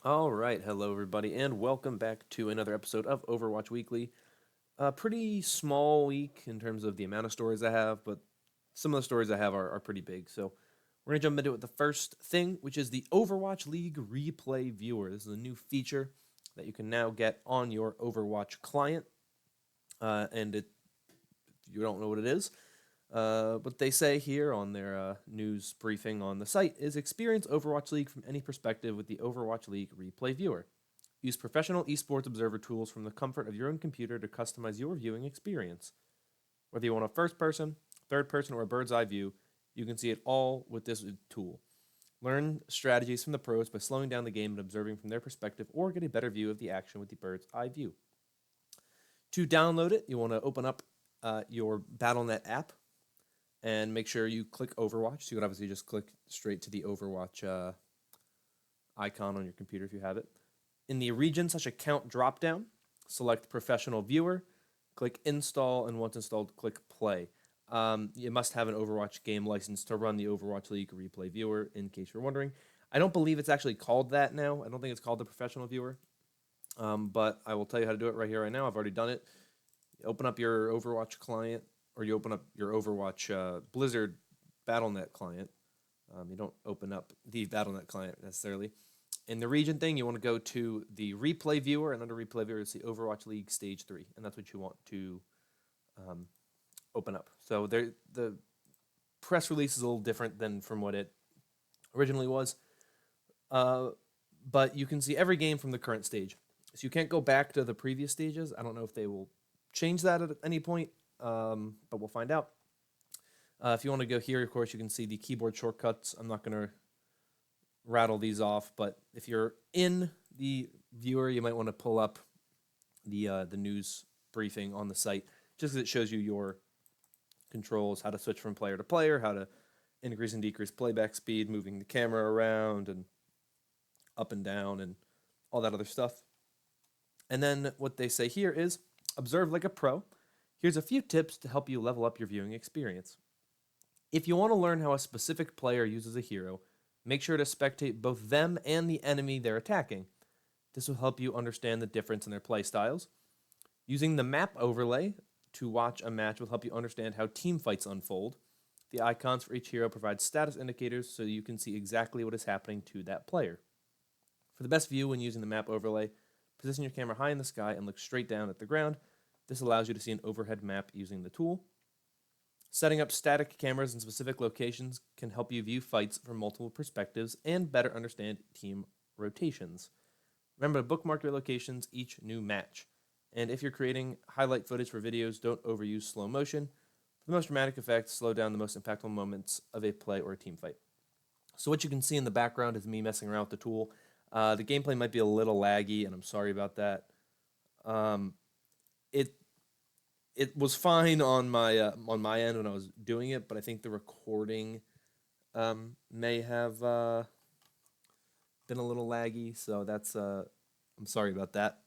All right, hello everybody, and welcome back to another episode of Overwatch Weekly. A pretty small week in terms of the amount of stories I have, but some of the stories I have are pretty big. So we're gonna jump into it. The first thing, which is the Overwatch League Replay Viewer. This is a new feature that you can now get on your Overwatch client, and if you don't know what it is, what they say here on their news briefing on the site is experience Overwatch League from any perspective with the Overwatch League Replay Viewer. Use professional esports observer tools from the comfort of your own computer to customize your viewing experience. Whether you want a first person, third person, or a bird's eye view, you can see it all with this tool. Learn strategies from the pros by slowing down the game and observing from their perspective, or get a better view of the action with the bird's eye view. To download it, you want to open up your BattleNet app and make sure you click Overwatch. So you can obviously just click straight to the Overwatch icon on your computer if you have it. In the region/account dropdown, select Professional Viewer, click Install, and once installed, click Play. You must have an Overwatch game license to run the Overwatch League Replay Viewer, in case you're wondering. I don't believe it's actually called that now. I don't think it's called the Professional Viewer, but I will tell you how to do it right here, right now. I've already done it. You open up your Overwatch client, or you open up your Overwatch Blizzard BattleNet client. You don't open up the BattleNet client necessarily. In the region thing, you want to go to the replay viewer, and under replay viewer is the Overwatch League Stage 3, and that's what you want to open up. So the press release is a little different than from what it originally was, but you can see every game from the current stage. So you can't go back to the previous stages. I don't know if they will change that at any point, but we'll find out. If you want to go here, of course, you can see the keyboard shortcuts. I'm not going to rattle these off, but if you're in the viewer, you might want to pull up the news briefing on the site, just because it shows you your controls, how to switch from player to player, how to increase and decrease playback speed, moving the camera around and up and down, and all that other stuff. And then what they say here is, observe like a pro. Here's a few tips to help you level up your viewing experience. If you want to learn how a specific player uses a hero, make sure to spectate both them and the enemy they're attacking. This will help you understand the difference in their play styles. Using the map overlay to watch a match will help you understand how team fights unfold. The icons for each hero provide status indicators so you can see exactly what is happening to that player. For the best view when using the map overlay, position your camera high in the sky and look straight down at the ground. This allows you to see an overhead map using the tool. Setting up static cameras in specific locations can help you view fights from multiple perspectives and better understand team rotations. Remember to bookmark your locations each new match. And if you're creating highlight footage for videos, don't overuse slow motion. For the most dramatic effects, slow down the most impactful moments of a play or a team fight. So what you can see in the background is me messing around with the tool. The gameplay might be a little laggy, and I'm sorry about that. It it was fine on my end when I was doing it, but I think the recording may have been a little laggy, so that's I'm sorry about that.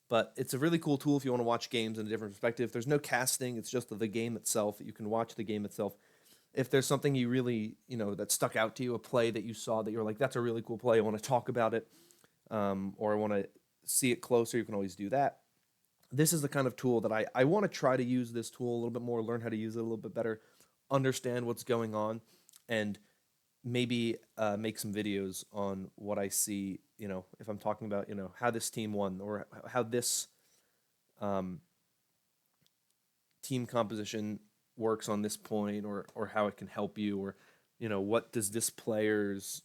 But it's a really cool tool if you want to watch games in a different perspective. There's no casting; it's just the game itself. You can watch the game itself. If there's something you really, that stuck out to you, a play that you saw that you're like, that's a really cool play, I want to talk about it, or I want to see it closer, you can always do that. This is the kind of tool that I want to try to use this tool a little bit more, learn how to use it a little bit better, understand what's going on, and maybe make some videos on what I see, if I'm talking about, how this team won or how this um, team composition works on this point, or how it can help you, or what does this player's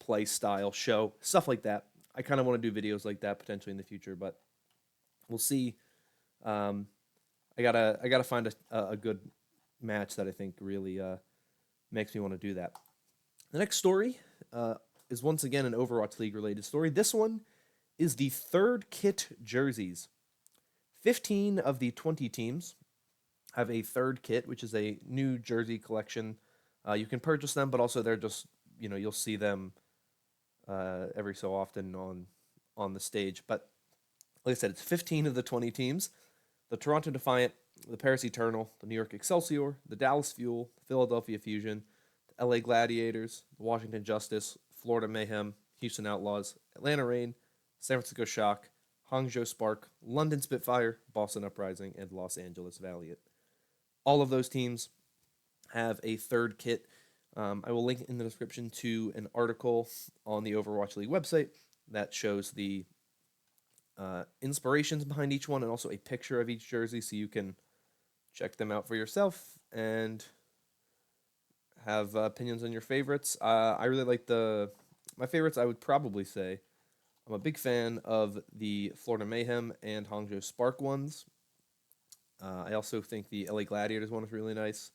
play style show, stuff like that. I kind of want to do videos like that potentially in the future, but we'll see. I gotta find a good match that I think really makes me want to do that. The next story is once again an Overwatch League related story. This one is the third kit jerseys. 15 of the 20 teams have a third kit, which is a new jersey collection. You can purchase them, but also they're just, you'll see them every so often on the stage. But like I said, it's 15 of the 20 teams. The Toronto Defiant, the Paris Eternal, the New York Excelsior, the Dallas Fuel, the Philadelphia Fusion, the LA Gladiators, the Washington Justice, Florida Mayhem, Houston Outlaws, Atlanta Reign, San Francisco Shock, Hangzhou Spark, London Spitfire, Boston Uprising, and Los Angeles Valiant. All of those teams have a third kit. I will link in the description to an article on the Overwatch League website that shows the inspirations behind each one and also a picture of each jersey so you can check them out for yourself and have opinions on your favorites. I really like my favorites. I would probably say I'm a big fan of the Florida Mayhem and Hangzhou Spark ones. I also think the LA Gladiators one is really nice.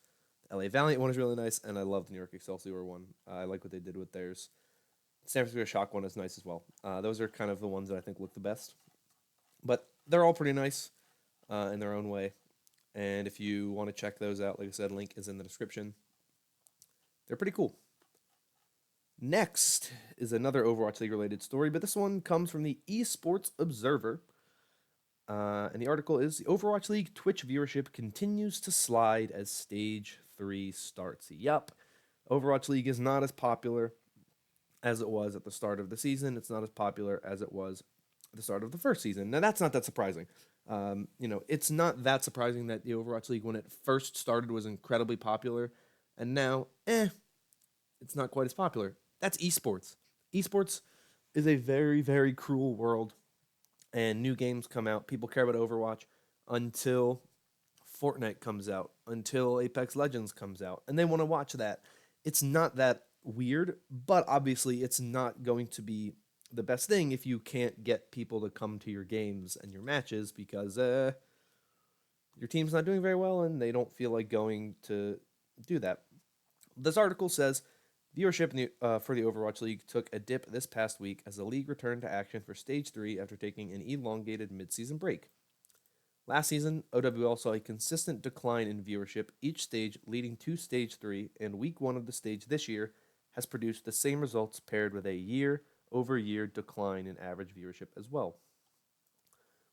The LA Valiant one is really nice, and I love the New York Excelsior one. I like what they did with theirs. San Francisco Shock one is nice as well. Those are kind of the ones that I think look the best. But they're all pretty nice in their own way. And if you want to check those out, like I said, link is in the description. They're pretty cool. Next is another Overwatch League related story, but this one comes from the Esports Observer. And the article is, the Overwatch League Twitch viewership continues to slide as Stage 3 starts. Yup, Overwatch League is not as popular as it was at the start of the season. It's not as popular as it was at the start of the first season. Now, that's not that surprising. It's not that surprising that the Overwatch League, when it first started, was incredibly popular, and now, it's not quite as popular. That's esports. Esports is a very, very cruel world, and new games come out. People care about Overwatch until Fortnite comes out, until Apex Legends comes out, and they want to watch that. It's not that weird, but obviously it's not going to be the best thing if you can't get people to come to your games and your matches because your team's not doing very well and they don't feel like going to do that. This article says viewership for the Overwatch League took a dip this past week as the league returned to action for Stage 3 after taking an elongated mid-season break. Last season, OWL saw a consistent decline in viewership each stage leading to Stage 3, and Week 1 of the stage this year has produced the same results paired with a year-over-year decline in average viewership as well.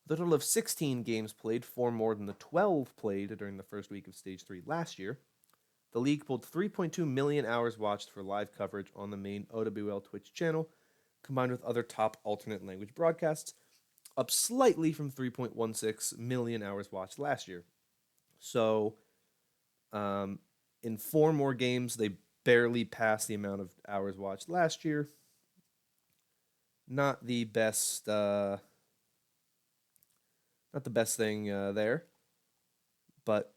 The total of 16 games played, 4 more than the 12 played during the first week of Stage 3 last year. The league pulled 3.2 million hours watched for live coverage on the main OWL Twitch channel, combined with other top alternate language broadcasts, up slightly from 3.16 million hours watched last year. So, in 4 more games, they barely passed the amount of hours watched last year. Not the best thing there, but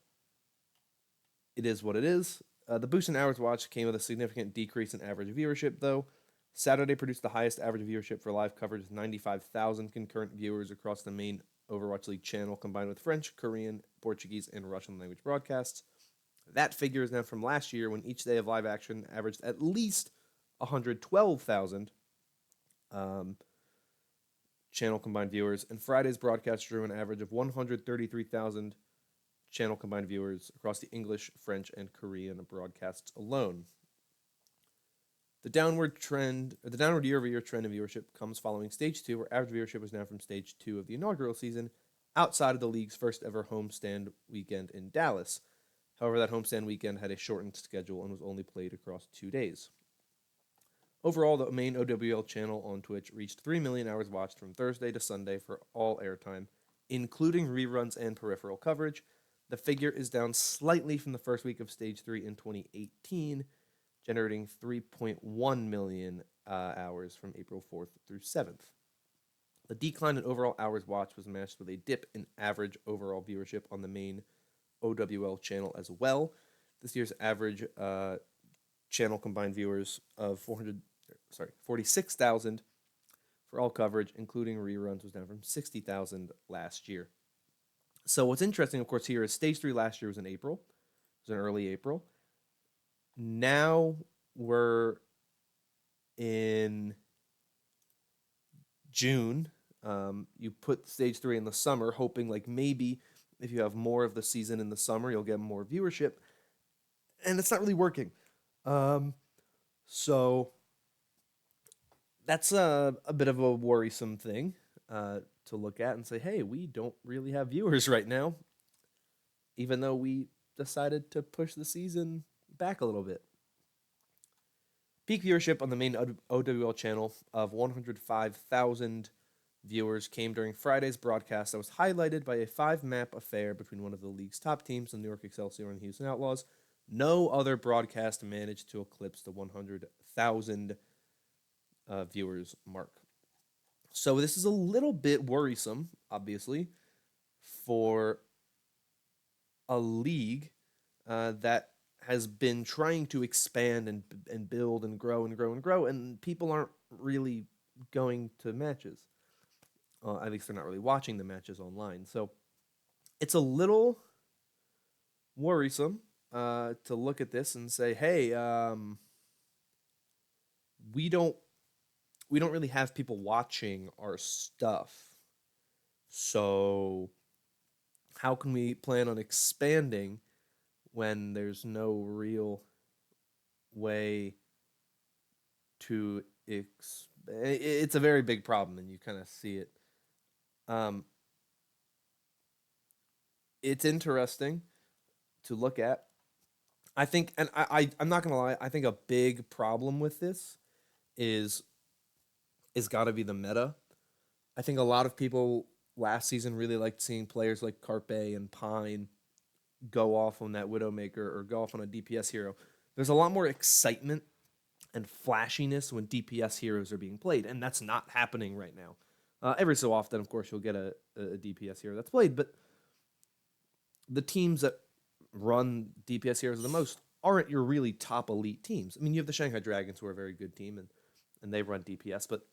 it is what it is. The boost in hours watched came with a significant decrease in average viewership, though. Saturday produced the highest average viewership for live coverage with 95,000 concurrent viewers across the main Overwatch League channel, combined with French, Korean, Portuguese, and Russian language broadcasts. That figure is now from last year when each day of live action averaged at least 112,000 channel combined viewers, and Friday's broadcast drew an average of 133,000 channel combined viewers across the English, French, and Korean broadcasts alone. The downward year-over-year trend in viewership comes following Stage 2, where average viewership was down from Stage 2 of the inaugural season, outside of the league's first ever homestand weekend in Dallas. However, that homestand weekend had a shortened schedule and was only played across 2 days. Overall, the main OWL channel on Twitch reached 3 million hours watched from Thursday to Sunday for all airtime, including reruns and peripheral coverage. The figure is down slightly from the first week of Stage 3 in 2018, generating 3.1 million hours from April 4th through 7th. The decline in overall hours watched was matched with a dip in average overall viewership on the main OWL channel as well. This year's average channel combined viewers of 46,000 for all coverage, including reruns, was down from 60,000 last year. So what's interesting, of course, here is Stage 3 last year was in April. It was in early April. Now we're in June. You put Stage 3 in the summer, hoping like maybe if you have more of the season in the summer, you'll get more viewership. And it's not really working. So that's a bit of a worrisome thing to look at and say, hey, we don't really have viewers right now, even though we decided to push the season back a little bit. Peak viewership on the main OWL channel of 105,000 viewers came during Friday's broadcast that was highlighted by a 5-map affair between one of the league's top teams, the New York Excelsior and Houston Outlaws. No other broadcast managed to eclipse the 100,000 viewers mark. So this is a little bit worrisome, obviously, for a league that has been trying to expand and build and grow and grow and grow, and people aren't really going to matches. At least they're not really watching the matches online. So it's a little worrisome to look at this and say, "Hey, we don't really have people watching our stuff. So how can we plan on expanding when there's no real way to it's a very big problem, and you kind of see it. It's interesting to look at. I think, and I'm not gonna lie, I think a big problem with this is got to be the meta. I think a lot of people last season really liked seeing players like Carpe and Pine go off on that Widowmaker or go off on a DPS hero. There's a lot more excitement and flashiness when DPS heroes are being played, and that's not happening right now. Every so often, of course, you'll get a DPS hero that's played, but the teams that run DPS heroes the most aren't your really top elite teams. I mean, you have the Shanghai Dragons, who are a very good team, and they run DPS, but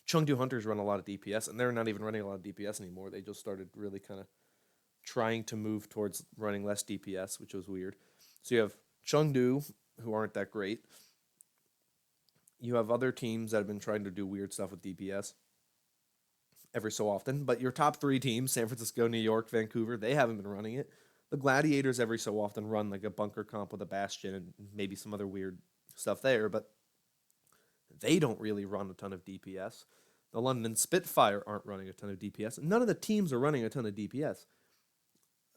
Chengdu Hunters run a lot of DPS, and they're not even running a lot of DPS anymore. They just started really kind of trying to move towards running less DPS, which was weird. So you have Chengdu, who aren't that great. You have other teams that have been trying to do weird stuff with DPS every so often, but your top 3 teams, San Francisco, New York, Vancouver, they haven't been running it. The Gladiators every so often run like a bunker comp with a Bastion and maybe some other weird stuff there, but they don't really run a ton of DPS. The London Spitfire aren't running a ton of DPS. None of the teams are running a ton of DPS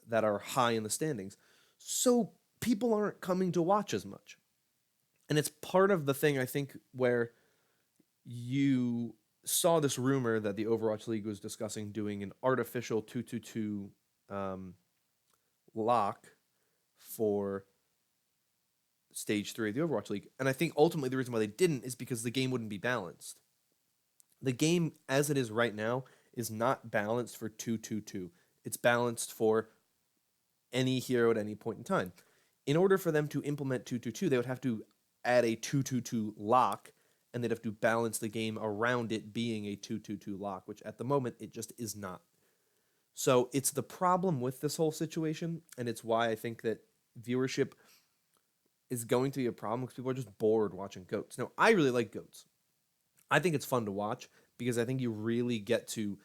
that are high in the standings. So people aren't coming to watch as much. And it's part of the thing, I think, where you saw this rumor that the Overwatch League was discussing doing an artificial 2-2-2 lock for Stage 3 of the Overwatch League. And I think ultimately the reason why they didn't is because the game wouldn't be balanced. The game, as it is right now, is not balanced for 2-2-2. It's balanced for any hero at any point in time. In order for them to implement 2-2-2, they would have to add a 2-2-2 lock, and they'd have to balance the game around it being a 2-2-2 lock, which at the moment it just is not. So it's the problem with this whole situation, and it's why I think that viewership is going to be a problem because people are just bored watching GOATs. Now, I really like GOATs. I think it's fun to watch because I think you really get to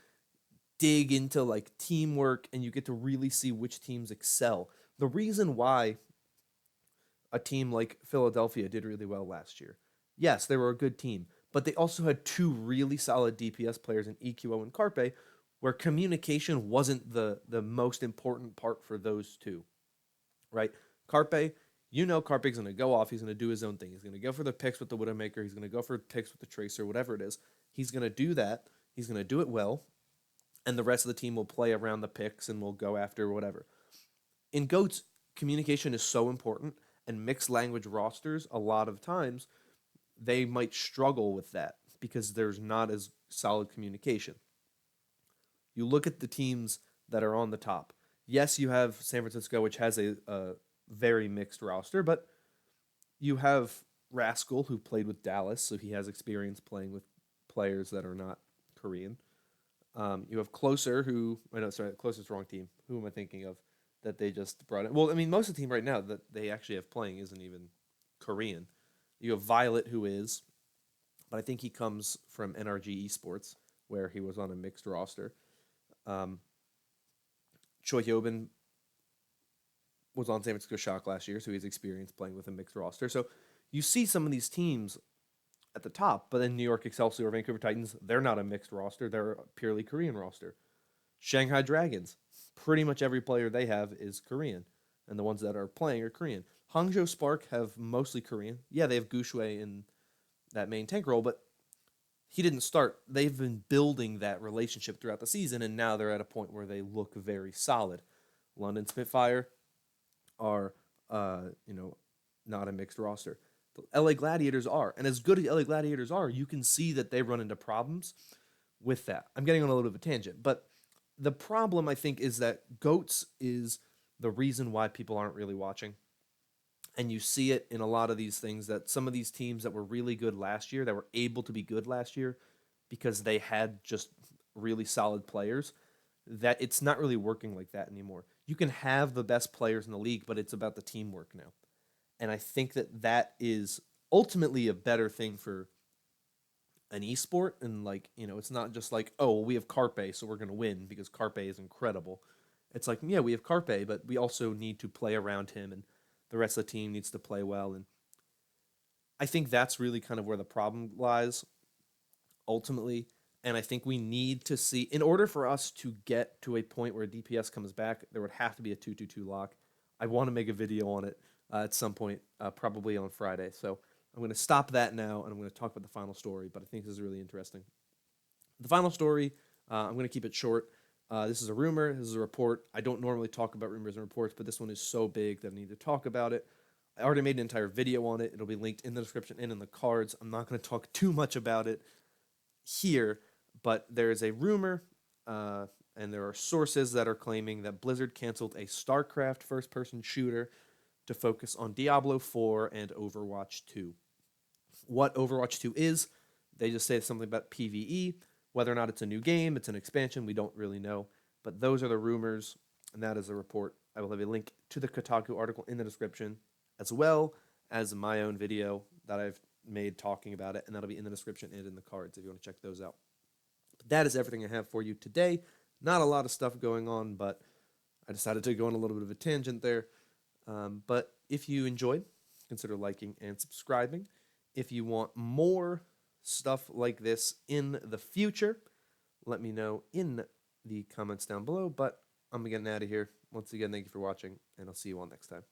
dig into like teamwork and you get to really see which teams excel. The reason why a team like Philadelphia did really well last year, yes, they were a good team, but they also had 2 really solid DPS players in EQO and Carpe, where communication wasn't the most important part for those 2, right? Carpe, Carpe's going to go off. He's going to do his own thing. He's going to go for the picks with the Widowmaker. He's going to go for picks with the Tracer, whatever it is. He's going to do that. He's going to do it well. And the rest of the team will play around the picks and will go after whatever. In GOATs, communication is so important. And mixed language rosters, a lot of times, they might struggle with that because there's not as solid communication. You look at the teams that are on the top. Yes, you have San Francisco, which has a very mixed roster, but you have Rascal, who played with Dallas, so he has experience playing with players that are not Korean. You have Closer, Closer's the wrong team. Who am I thinking of that they just brought in? Well, I mean, most of the team right now that they actually have playing isn't even Korean. You have Violet, who is, but I think he comes from NRG Esports, where he was on a mixed roster. Choi Hyobin was on San Francisco Shock last year, so he has experience playing with a mixed roster. So you see some of these teams at the top, but then New York Excelsior or Vancouver Titans, they're not a mixed roster. They're a purely Korean roster. Shanghai Dragons, pretty much every player they have is Korean, and the ones that are playing are Korean. Hangzhou Spark have mostly Korean. Yeah, they have Gushui in that main tank role, but he didn't start. They've been building that relationship throughout the season, and now they're at a point where they look very solid. London Spitfire are, not a mixed roster. The LA Gladiators are, and as good as LA Gladiators are, you can see that they run into problems with that. I'm getting on a little bit of a tangent, but the problem I think is that Goats is the reason why people aren't really watching. And you see it in a lot of these things that some of these teams that were really good last year, that were able to be good last year because they had just really solid players, that it's not really working like that anymore. You can have the best players in the league, but it's about the teamwork now. And I think that that is ultimately a better thing for an esport. And like, it's not just like, oh, well, we have Carpe, so we're going to win because Carpe is incredible. It's like, yeah, we have Carpe, but we also need to play around him, and the rest of the team needs to play well. And I think that's really kind of where the problem lies ultimately. And I think we need to see, in order for us to get to a point where DPS comes back, there would have to be a 2-2-2 lock. I want to make a video on it at some point, probably on Friday. So I'm going to stop that now, and I'm going to talk about the final story, but I think this is really interesting. The final story, I'm going to keep it short. This is a rumor. This is a report. I don't normally talk about rumors and reports, but this one is so big that I need to talk about it. I already made an entire video on it. It'll be linked in the description and in the cards. I'm not going to talk too much about it here, but there is a rumor, and there are sources that are claiming that Blizzard canceled a StarCraft first-person shooter to focus on Diablo 4 and Overwatch 2. What Overwatch 2 is, they just say something about PvE. Whether or not it's a new game, it's an expansion, we don't really know. But those are the rumors, and that is a report. I will have a link to the Kotaku article in the description, as well as my own video that I've made talking about it, and that'll be in the description and in the cards if you want to check those out. But that is everything I have for you today. Not a lot of stuff going on, but I decided to go on a little bit of a tangent there. But if you enjoyed, consider liking and subscribing. If you want more stuff like this in the future, let me know in the comments down below. But I'm getting out of here. Once again, thank you for watching, and I'll see you all next time.